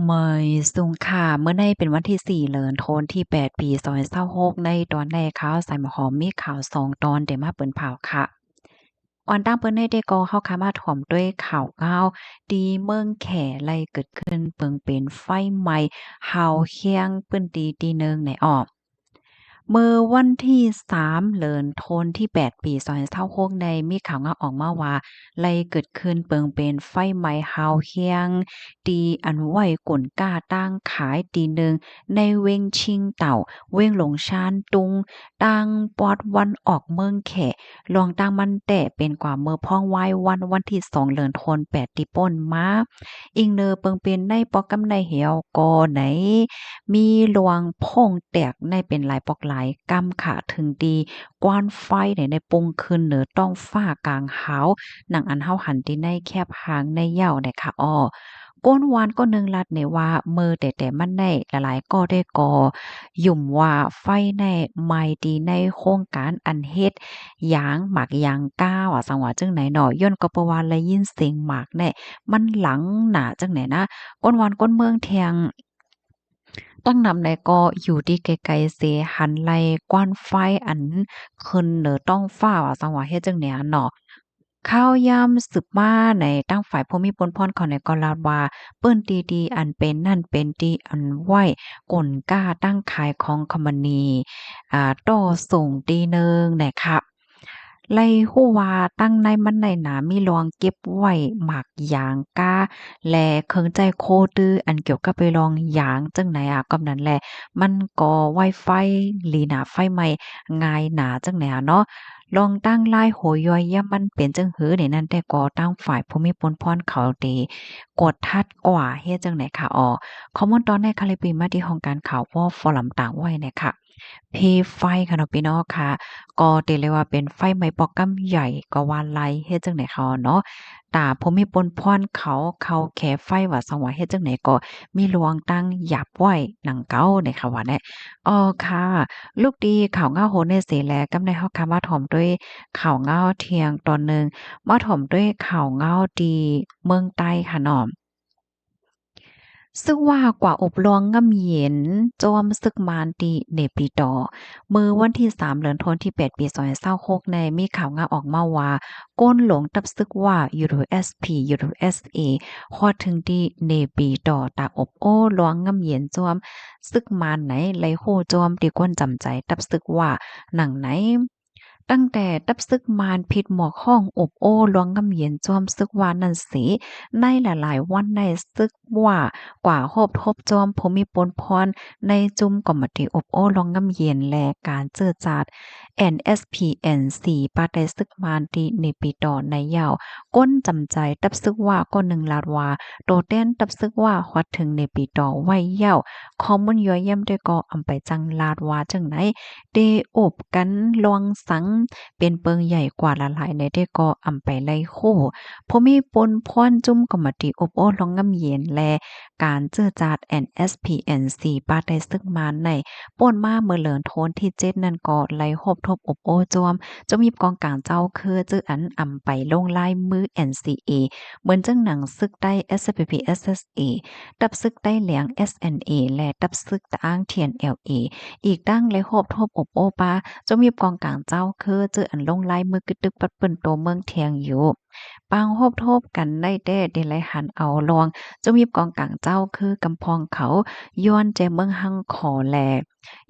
เมยสุงค่ะเมื่อในเป็นวันที่4เดือนธันวาคมที่8ปี2026ในตอนแรกข่าวใส่หมอหอมมีข่าว2ตอนได้มาเปิ้นเผาค่ะออนตั้งเปิ้นได้ก็เข้าคามาถ่อมด้วยข่าวก้าวดีเมืองแขไล่เกิดขึ้นเปิงเป็นไฟไหม้เฮาเฮียงเปิ้นตีหนึ่งในอ้อ เมื่อวันที่3เดือนธันวาคมที่8ปี2026ในมีข่าวงาออกมาว่าไล่เกิดขึ้นเปิงเป็นไฟไหม้ฮาวเฮียงตีอันไหวกลก้าตั้งขายตีหนึ่งในเว้งชิงเต่าเว้งหลงชานตุงตั้งปอดวันออกเมืองแขลองตั้งมันแต่เป็นกว่าเมื่อพ้องไว้วันที่2เดือนธันวาคม8ติป่นมาอิงเนอเปิงเป็นในปอกกำในเหี่ยวก่อไหน มีหลวงโพ่งแตกในเป็นหลายปอกหลายกำค่ะถึงดีกว้านไฟในปุงขึ้นเหนือต้องฟ้ากลางหาวหนังอันเฮาหันที่ในแคบหางในเหย้าเนี่ยค่ะอ้อก้นวานก็นึงลัดในว่ามือแต่มันในหลายๆก็ได้ก่อหยุ่มว่าไฟในไม่ดีในโครงการอันเฮ็ดหยางหมากยางก้าวสังว่าจึงไหนหนย้อนก็เพราะว่าได้ยินเสียงหมากแน่มันหลังหนาจังไหนนะก้นวานก้นเมืองแทง ตั้งนำในก็อยู่ที่ไกลๆเสหันไลกว้านไฟอันขึ้นเหนือต้องฟ้าว่าจังหวะเฮ็ดจั่งใดอะเนาะข่าวยามสืบมาในตั้งฝ่ายผู้มีพลพรเขาในก็ลาดว่าเปิ้นดีๆอันเป็นนั่นเป็นดีอันไหว้กลกล้าตั้งขายของคอมมานีต่อส่งตีหนึ่งน่ะค่ะไล่ฮู้ว่าตั้งในมันในหนามีรองเก็บไว้หมากยางก้า และเครื่องใจโคตื้ออันเกี่ยวกับไปลองหยางจังไหนก็นั้นแหละมันก่อไวไฟหลีหนาไฟไหม้ง่ายหนาจังไหนเนาะลองตั้งลายโหย่อยย่ามันเป็นจังหือนี่นั่นแต่ก็ตั้งฝ่ายภูมิพลพรเขาเตกดทัดกว่าเฮ็ดจังไหนค่ะอ๋อข้อมูลตอนในคาลิปีมาที่ห้องการข่าววฟอรัมต่างไว้เนี่ยค่ะเพไฟค่ะเนาะพี่น้องค่ะก็เรียกเลยว่าเป็นไฟไหม้ปอกกำใหญ่ก็ว่าไลเฮ็ดจังไหนเขาเนาะ ตาผมมีปนพรเขาแขไฟว่าสังว่าเฮ็ดจังไหนก็มีหลวงตั้งหยับไว้หนังเก่าเนี่ยค่ะว่าแน่อ้อค่ะลูกดีข่าวเงาโหนในเสแลกำในเฮาค่ะมาถ่อมด้วยข่าวเงาเที่ยงตอนหนึ่งมาถ่อมด้วยข่าวเงาดีเมืองใต้ค่ะเนาะ ซึ่งว่ากว่าอบรองง่ำเหย็นจอมศึกมารตีเนปิดอมือวันที่3เดือนธันวาคมที่8ปี2026ในมีข่าวงาออกมาว่าก้นหลงตับซึกว่า USP USA ฮอดถึงที่เนปิดอตากอบโอ้หลวงง่ำเหย็นจอมซึกมารไหนไหลโฮจอมที่ก้นจำใจตับซึกว่าหนังไหน ตั้งแต่ตับซึกมารพิษหมอกห้องอบโอ้หลวงกำเย็นจอมซึกวานั่นสิในหลายๆวันในซึกว่ากว่าโฮบทบจอมภูมิปนพรในจุ่มก็มาติอบโอ้หลวงกำเย็นและการเจิดจาด NSPNC ปาได้ซึกมารตีในปีต่อในยาวก้นจำใจตับซึกว่าก็หนึ่งลาดว่าโตเต้นตับซึกว่าฮอดถึงในปีต่อไว้ยาวข้อมูลย่อยเยี่ยมด้วยก็อำไปจังลาดว่าจังไหน เดโอบกันลวงสังเป็นเปิงใหญ่กว่าละหลายในได้ก็อำไปไล่โคพอมีปนพรจุ่มก็มาติอบโอ้ลองงำเย็นแลการเจื้อจาด NSPNC ปาได้ซึกมาในป่นมาเมื่อเลินโทนที่7นั่นก็ไล่โฮบทบอบโอ้จอมจะมีกองกลางเจ้าคือจื้ออันอำไปลงลายมือ NCA เหมือนจังหนังซึกได้ SPP SSA ตับซึกได้เหลียง SNA และตับซึกตะอ้าง TNLA อีกดั้งเลยโฮบทบอบโอปาจะมีกองกลางเจ้าคือเจออันลงลายมือกึดตึกปัดเปิ้นโตเมืองเทียงอยู่ปางโฮบทบกันได้แด้เดลัยหันเอาลองจะมีกองกลางเจ้าคือกำพองเขาย้อนแจเมืองหังขอแล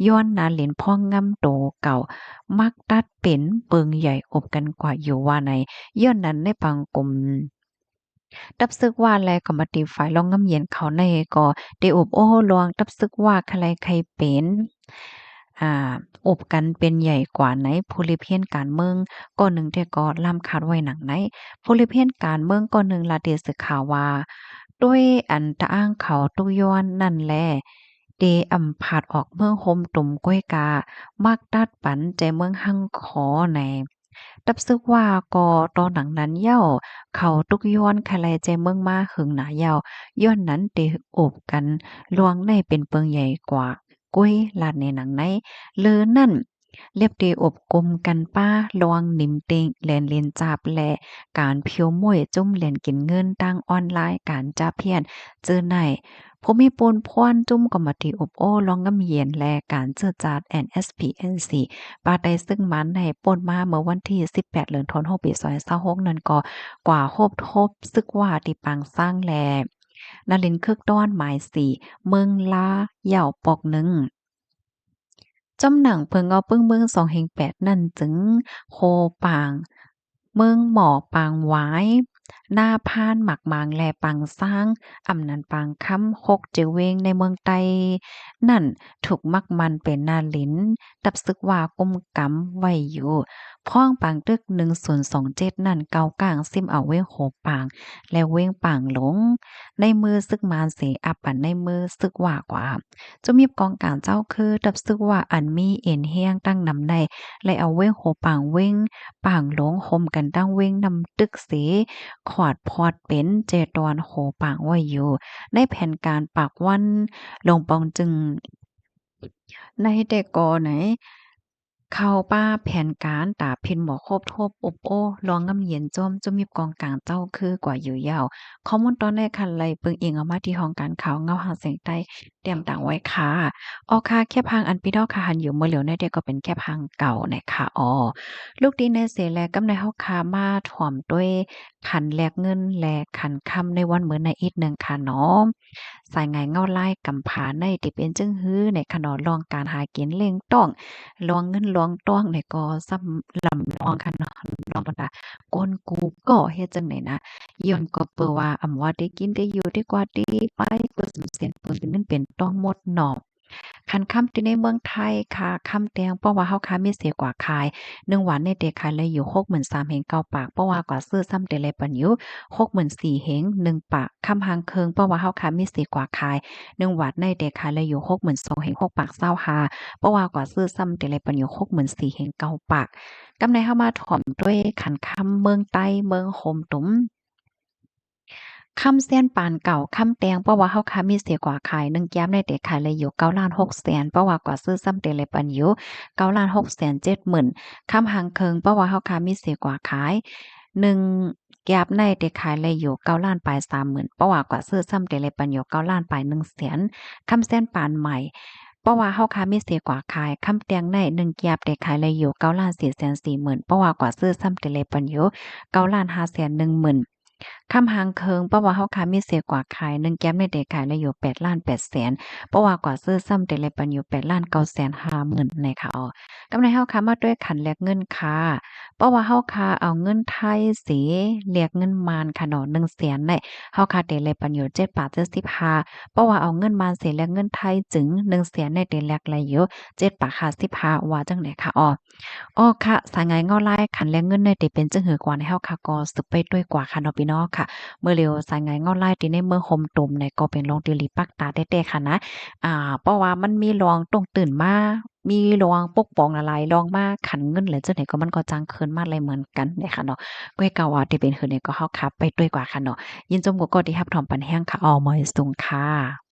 ย้อนนาเหรียญพ่องงำโตเก่ามักตัดเป็นเปิงใหญ่อบกันกว่าอยู่ว่าในย้อนนั้นในปางกลม ตับซึกว่าแลก็มาติฝ่ายลองงำเย็นเขาในก็ได้อบโอ้ลวงตับซึกว่าใครใครเป็นอ่าอบกันเป็นใหญ่กว่าไหนผู้ริเพียนการเมืองก็หนึ่งแต่ก็ล่ำคาดไว้หนังไหนผู้ริเพียนการเมืองก็หนึ่งลาเดสึกข่าวว่าด้วยอันตะอ้างเขาตุกย้อนนั่นแลเดอำผาดออกเมืองโฮมตุ่มก้วยกามักตัดปันใจเมืองหังขอในตับซึกว่าก็ตอนหนังนั้นเย้า เขาตุกย้อนคาแลใจเมืองมาหึงหนายาวย้อนนั้นเตโอบกันลวงในเป็นเปิงใหญ่กว่ากุ้ยลาดในหนังในเลอนั่น เรียบดีอบกลมกันป้าลวงหนิมเต็งแลนเลนจับและการเพียวม่วยจุ้มเหรียญกินเงินตั้งออนไลน์การจับเพียนเจอไหนผมมีปนพวนจุ้มก็มาตีอบโอ้ลองงำเย็นและการเจอจาด NSPNC ปาไดซึ่งมันในป่นมาเมื่อวันที่18เดือนธันวาคมปี2026นั้นก็กว่าโฮบทบซึกว่าที่ปางสร้างแลนารินคึกต้อนหมายสี่เมืองลาเหย่าปอกหนึ่ง จำหนังเพิ่งเอาปึ้งเมือง2/8นั่นจึงโคปางเมืองหมอปางหวายหน้าพานหมักหมางแลปังสร้างอำนันปางค้ำฮกเจเวงในเมืองไตนั่นถูกมักมันเป็นนาหลินดับซึกว่ากุมกำไว้อยู่พ้องปางตึก1027นั่นเกากลางซิมเอาเว้งโหปางและเว้งปางหลงในมือซึกมานเสอับปันในมือซึกว่ากว่า จะมีกองการเจ้าคือดับซึกว่าอันมีเอ็นเฮียงตั้งนำในและเอาเว้งโหปางเว้งปางหลงคมกันตั้งเว้งนำตึกเสขวาดพอดเป็นเจตอนโหปางไว้อยู่ในแผนการปากวันลงปองจึงในแต่ก่อไหนเข้าป้าแผนการตาพินหมอครบทบอบโอ้ลองงำเย็นจมจะมีกองกลางเจ้าคือกว่าอยู่ยาวข้อมูลตอนแรกคันไลเปิงเองเอามาที่ห้องการข่าวเงาหาเสียงใต้เตรียมต่างไว้ค่ะอ๋อค่ะแค่พังอันพี่น้องค่ะหันอยู่เมื่อเหลียวในเด็กก็เป็นแค่พังเก่านะคะอ๋อลูกดีในเสแลกำในเฮาคามาถ่อมด้วยขันแลกเงินแลกขันค่ำในวันเหมือนในอีกหนึ่งค่ะเนาะ สายงายเงาลายกำผาในที่เป็นจึงฮื้อในขนอลองการหากินเล่งต้องลวงเงินลวงต้องในก็ซ้ำลำลองค่ะเนาะลองบรรดากนกูก็เฮ็ดจังไหนนะย้อนก็เปิ่ว่าอำว่าได้กินได้อยู่ได้กว่าดีไปเปิ่นเสียนเปิ้นเป็นเงินเป็นต้องหมดเนาะ คันค่ำที่ในเมืองไทยค่ะค่ำแตงเพราะว่าเฮาค้ามีเสียกว่าขาย1หวันในเด็กขายเลยอยู่63,000เฮง9ปากเพราะว่ากว่าซื้อซ้ำแต่ละปันอยู่64,000เฮง1ปากค่ำหางเคิงเพราะว่าเฮาค้ามีเสียกว่าขาย1หวัดในเด็กขายเลยอยู่62,000เฮง6ปาก25เพราะว่ากว่าซื้อซ้ำแต่ละปันอยู่64,000เฮง9ปากกำในเฮามาถ่อมด้วยขันค่ำเมืองใต้เมืองโฮมตุ้ม คำเสี้ยนปานเก่าคำแตงเพราะว่าเฮาค้ามีเสียกว่าขาย1แก้มได้แต่ขายเลยอยู่9,600,000เพราะว่ากว่าซื้อซ้ำเตเลยปันอยู่9,670,000คำหางเคิงเพราะว่าเฮาค้ามีเสียกว่าขาย1แก้บในแต่ขายเลยอยู่9,000,000ปลาย30,000เพราะว่ากว่าซื้อซ้ำเตเลยปันอยู่9,000,000ปลาย100,000คำเสี้ยนปานใหม่เพราะว่าเฮาค้ามีเสียกว่าขายคำแตงใน1แก้บได้ขายเลยอยู่9,440,000เพราะว่ากว่าซื้อซ้ำเตเลยปันอยู่9,510,000คำหางเคิงเพราะว่าเฮาค้ามีเสียกว่าขาย1แก้มในเด็กขายแล้วอยู่8,800,000เพราะว่ากว่าซื้อซ้ำแต่ละปันอยู่8,950,000นะคะอ๋อกำไรเฮาค้ามาด้วยขันแลกเงินค่ะเพราะว่าเฮาค้าเอาเงินไทยสิแลกเงินมานค่ะเนาะ100,000ได้เฮาค้าได้แลกปันอยู่7บาท75เพราะว่าเอาเงินมานสิแลกเงินไทยจึง100,000ได้แลกเลยอยู่7บาท55ว่าจังได๋ค่ะอ๋อ อ้อค่ะสายงานเงาลายคันแลงเงินในติเป็นจึงหือกว่าในเฮาค่ะก็สืบไปด้วยกว่าค่ะเนาะพี่น้องค่ะเมื่อเร็วสายงานเงาลายที่ในเมืองโฮมตุ่มเนี่ยก็เป็นโรงตีหลีปักตาแต้ๆค่ะนะเพราะว่ามันมีรองต้องตื่นมามีรองปกป้องอะไรรองมาขันเงินแล้วจังได๋ก็มันก็จังคืนมาเลยเหมือนกันเนี่ยค่ะเนาะก้อยกะว่าที่เป็นหือเนี่ยก็เฮาค่ะไปด้วยกว่าค่ะเนาะยินจมก็ที่รับถอมปันแห้งค่ะออมอยสูงค่ะ